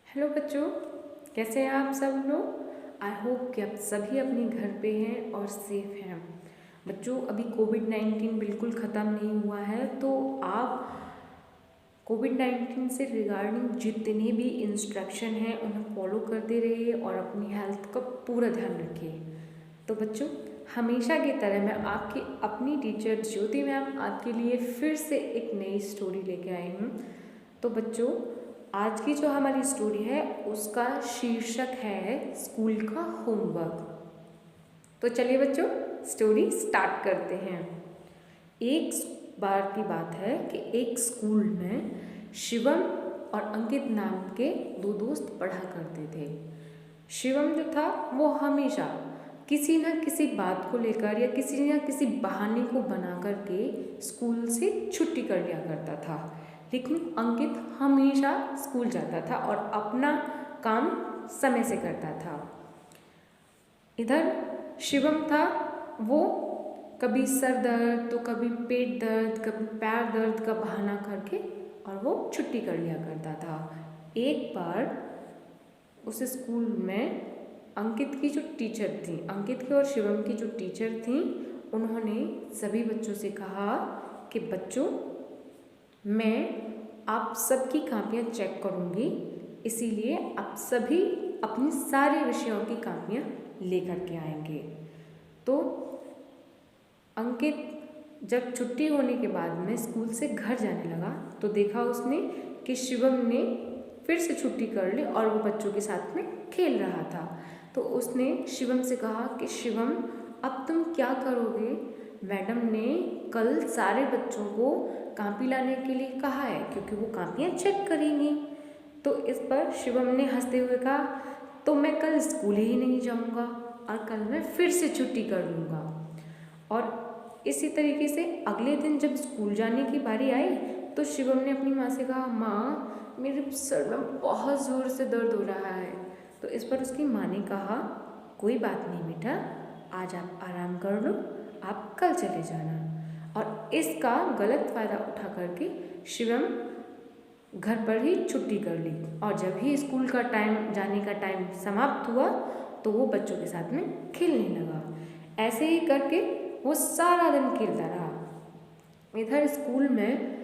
Hello बच्चों, कैसे हैं आप सब लोग। आई होप कि आप सभी अपने घर पे हैं और सेफ हैं। बच्चों, अभी कोविड-19 बिल्कुल ख़त्म नहीं हुआ है, तो आप कोविड-19 से रिगार्डिंग जितने भी इंस्ट्रक्शन हैं उन्हें फॉलो करते रहिए और अपनी हेल्थ का पूरा ध्यान रखिए। तो बच्चों, हमेशा की तरह मैं आपकी अपनी टीचर ज्योति मैम आपके लिए फिर से एक नई स्टोरी लेके आई हूँ। तो बच्चों, आज की जो हमारी स्टोरी है उसका शीर्षक है स्कूल का होमवर्क। तो चलिए बच्चों, स्टोरी स्टार्ट करते हैं। एक बार की बात है कि एक स्कूल में शिवम और अंकित नाम के दो दोस्त पढ़ा करते थे। शिवम जो था वो हमेशा किसी न किसी बात को लेकर या किसी न किसी बहाने को बना करके स्कूल से छुट्टी कर लिया करता था, लेकिन अंकित हमेशा स्कूल जाता था और अपना काम समय से करता था। इधर शिवम था, वो कभी सर दर्द तो कभी पेट दर्द कभी पैर दर्द का बहाना करके और वो छुट्टी कर लिया करता था। एक बार उस स्कूल में अंकित की जो टीचर थी, अंकित की और शिवम की जो टीचर थी, उन्होंने सभी बच्चों से कहा कि बच्चों, मैं आप सबकी कापियाँ चेक करूँगी, इसीलिए आप सभी अपनी सारे विषयों की कापियाँ लेकर के आएंगे। तो अंकित जब छुट्टी होने के बाद में स्कूल से घर जाने लगा तो देखा उसने कि शिवम ने फिर से छुट्टी कर ली और वो बच्चों के साथ में खेल रहा था। तो उसने शिवम से कहा कि शिवम, अब तुम क्या करोगे? मैडम ने कल सारे बच्चों को कापी लाने के लिए कहा है क्योंकि वो कापियाँ चेक करेंगी। तो इस पर शिवम ने हंसते हुए कहा, तो मैं कल स्कूल ही नहीं जाऊँगा और कल मैं फिर से छुट्टी कर लूँगा। और इसी तरीके से अगले दिन जब स्कूल जाने की बारी आई तो शिवम ने अपनी माँ से कहा, माँ, मेरे सर में बहुत ज़ोर से दर्द हो रहा है। तो इस पर उसकी माँ ने कहा, कोई बात नहीं बेटा, आज आप आराम कर लो, आप कल चले जाना। और इसका गलत फ़ायदा उठा करके शिवम घर पर ही छुट्टी कर ली और जब ही स्कूल का टाइम जाने का टाइम समाप्त हुआ तो वो बच्चों के साथ में खेलने लगा। ऐसे ही करके वो सारा दिन खेलता रहा। इधर स्कूल में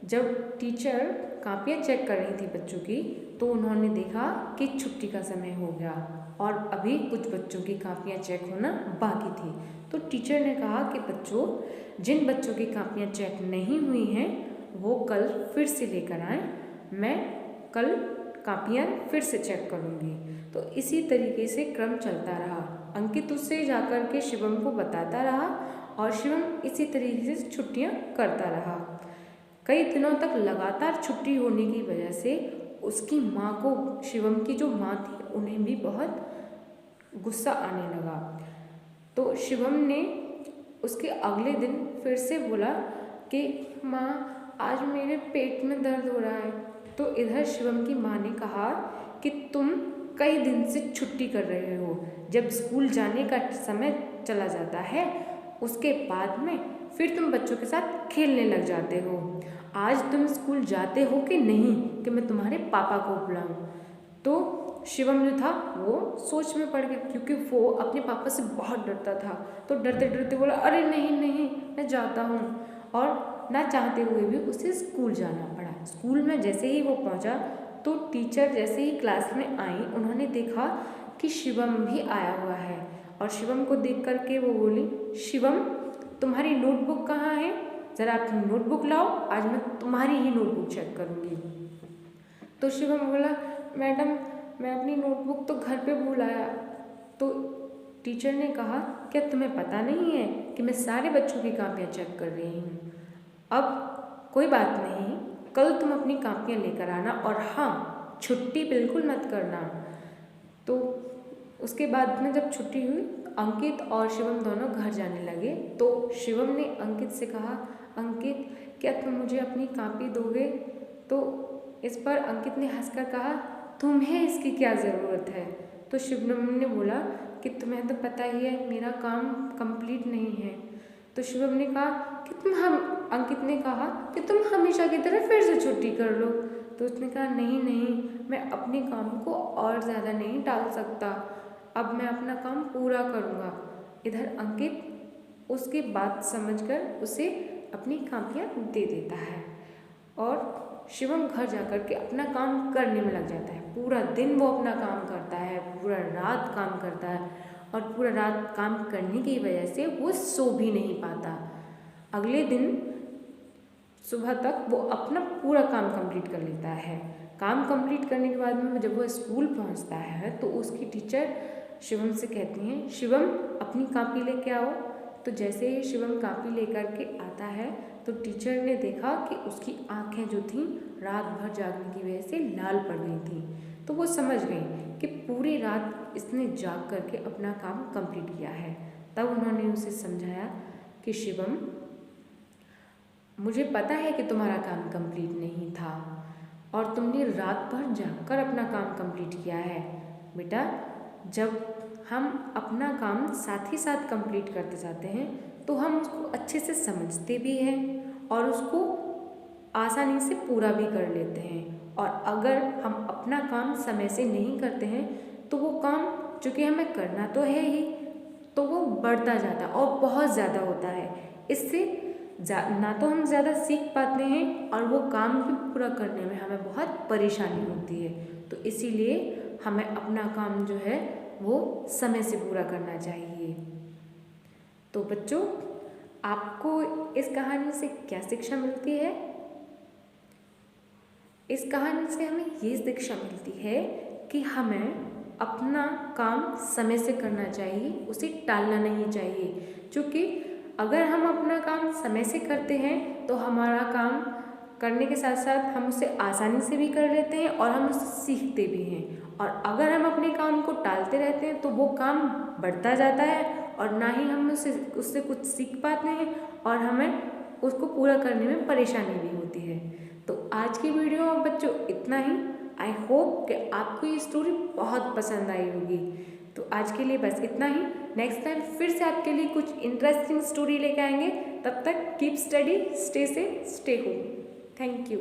जब टीचर कापियाँ चेक कर रही थी बच्चों की तो उन्होंने देखा कि छुट्टी का समय हो गया और अभी कुछ बच्चों की कापियाँ चेक होना बाकी थी। तो टीचर ने कहा कि बच्चों, जिन बच्चों की कापियाँ चेक नहीं हुई हैं वो कल फिर से लेकर आएँ, मैं कल कापियाँ फिर से चेक करूँगी। तो इसी तरीके से क्रम चलता रहा। अंकित उससे जाकर के शिवम को बताता रहा और शिवम इसी तरीके से छुट्टियाँ करता रहा। कई दिनों तक लगातार छुट्टी होने की वजह से उसकी माँ को, शिवम की जो माँ थी, उन्हें भी बहुत गुस्सा आने लगा। तो शिवम ने उसके अगले दिन फिर से बोला कि माँ, आज मेरे पेट में दर्द हो रहा है। तो इधर शिवम की माँ ने कहा कि तुम कई दिन से छुट्टी कर रहे हो, जब स्कूल जाने का समय चला जाता है उसके बाद में फिर तुम बच्चों के साथ खेलने लग जाते हो। आज तुम स्कूल जाते हो कि नहीं कि मैं तुम्हारे पापा को बुलाऊं? तो शिवम जो था वो सोच में पड़ गया क्योंकि वो अपने पापा से बहुत डरता था। तो डरते डरते बोला, अरे नहीं नहीं, मैं जाता हूँ। और ना चाहते हुए भी उसे स्कूल जाना पड़ा। स्कूल में जैसे ही वो पहुँचा तो टीचर जैसे ही क्लास में आई, उन्होंने देखा कि शिवम भी आया हुआ है और शिवम को देख करके वो बोली, शिवम, तुम्हारी नोटबुक कहाँ है? ज़रा अपनी नोटबुक लाओ, आज मैं तुम्हारी ही नोटबुक चेक करूँगी। तो शिवम बोला, मैडम, मैं अपनी नोटबुक तो घर पे भूल आया। तो टीचर ने कहा, क्या तुम्हें पता नहीं है कि मैं सारे बच्चों की कापियाँ चेक कर रही हूँ? अब कोई बात नहीं, कल तुम अपनी कापियाँ लेकर आना और हाँ, छुट्टी बिल्कुल मत करना। तो उसके बाद में जब छुट्टी हुई, अंकित और शिवम दोनों घर जाने लगे। तो शिवम ने अंकित से कहा, अंकित, क्या तुम मुझे अपनी कापी दोगे? तो इस पर अंकित ने हंसकर कहा, तुम्हें इसकी क्या ज़रूरत है? तो शिवम ने बोला कि तुम्हें तो पता ही है मेरा काम कंप्लीट नहीं है। तो शिवम ने कहा कि अंकित ने कहा कि तुम हमेशा की तरह फिर से छुट्टी कर लो। तो उसने कहा नहीं नहीं, मैं अपने काम को और ज़्यादा नहीं टाल सकता, अब मैं अपना काम पूरा करूँगा। इधर अंकित उसकी बात समझकर उसे अपनी कापियाँ दे देता है और शिवम घर जाकर के अपना काम करने में लग जाता है। पूरा दिन वो अपना काम करता है, पूरा रात काम करता है और पूरा रात काम करने की वजह से वो सो भी नहीं पाता। अगले दिन सुबह तक वो अपना पूरा काम कंप्लीट कर लेता है। काम कंप्लीट करने के बाद में जब वो स्कूल पहुंचता है तो उसकी टीचर शिवम से कहती हैं, शिवम अपनी कापी लेके आओ। तो जैसे ही शिवम कापी लेकर के आता है तो टीचर ने देखा कि उसकी आंखें जो थीं रात भर जागने की वजह से लाल पड़ गई थीं। तो वो समझ गई कि पूरी रात इसने जाग करके अपना काम कंप्लीट किया है। तब उन्होंने उसे समझाया कि शिवम, मुझे पता है कि तुम्हारा काम कंप्लीट नहीं था और तुमने रात भर जागकर अपना काम कंप्लीट किया है। बेटा, जब हम अपना काम साथ ही साथ कंप्लीट करते जाते हैं तो हम उसको अच्छे से समझते भी हैं और उसको आसानी से पूरा भी कर लेते हैं। और अगर हम अपना काम समय से नहीं करते हैं तो वो काम, चूँकि हमें करना तो है ही, तो वो बढ़ता जाता और बहुत ज़्यादा होता है। इससे ना तो हम ज़्यादा सीख पाते हैं और वो काम भी पूरा करने में हमें बहुत परेशानी होती है। तो इसीलिए हमें अपना काम जो है वो समय से पूरा करना चाहिए। तो बच्चों, आपको इस कहानी से क्या शिक्षा मिलती है? इस कहानी से हमें ये शिक्षा मिलती है कि हमें अपना काम समय से करना चाहिए, उसे टालना नहीं चाहिए। क्योंकि अगर हम अपना काम समय से करते हैं तो हमारा काम करने के साथ साथ हम उसे आसानी से भी कर लेते हैं और हम उससे सीखते भी हैं। और अगर हम अपने काम को टालते रहते हैं तो वो काम बढ़ता जाता है और ना ही हम उससे कुछ सीख पाते हैं और हमें उसको पूरा करने में परेशानी भी होती है। तो आज की वीडियो में बच्चों इतना ही। आई होप कि आपको ये स्टोरी बहुत पसंद आई होगी। तो आज के लिए बस इतना ही। नेक्स्ट टाइम फिर से आपके लिए कुछ इंटरेस्टिंग स्टोरी लेके आएंगे। तब तक keep study, stay safe, stay home. Thank you.